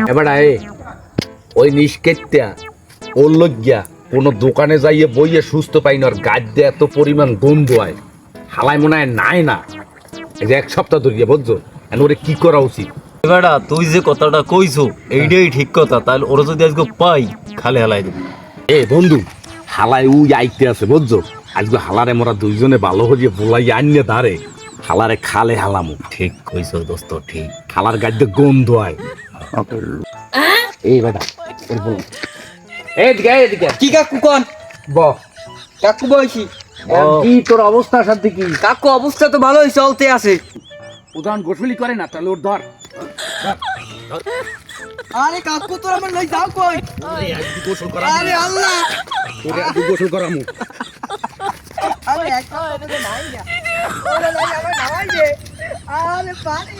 এবার ওই নিষ্কেত্যা ওর লজ্ঞা কোনো দোকানে যাইয়ে বইয়ে সুস্থ পাই না, আর গাছ দিয়ে এত পরিমাণ গন্ধ হয়, হালাই মনে হয় নাই না। এই যে 1 সপ্তাহ ধরিয়ে বুঝছো, এখন ওরে কি করা উচিত? বেটা তুই যে কথাটা কইছো এইটাই ঠিক কথা, তাহলে ওরা যদি আজকে পাই খালে হালাই দেব। বন্ধু, হালাই উই আইতে আছে বুঝছো, আজকে হালারে মোরা দুইজনে ভালো হয়ে বলাই আনিয়ে ধারে হালারে খালে হালামু। ঠিক কইছো দোস্ত, ঠিক। খালার গাছ দিয়ে গন্ধ হয়। এই বেটা এদিকে এদিকে কি কাকু কোন? বহ। কাকু বয়সী কি তোর অবস্থার সাথে কি? কাকু অবস্থা তো ভালোই চলতে আছে। উদাহরণ গোসলি করে না, তাহলে ওর ধর। আরে কাকু তোর আমার লই যাও কই? গোসল করা, আরে আল্লাহ, গোসল করামু। আরে একটা এটা তো নাই না। ওরে নাই আমার নামাই দে। আরে পানি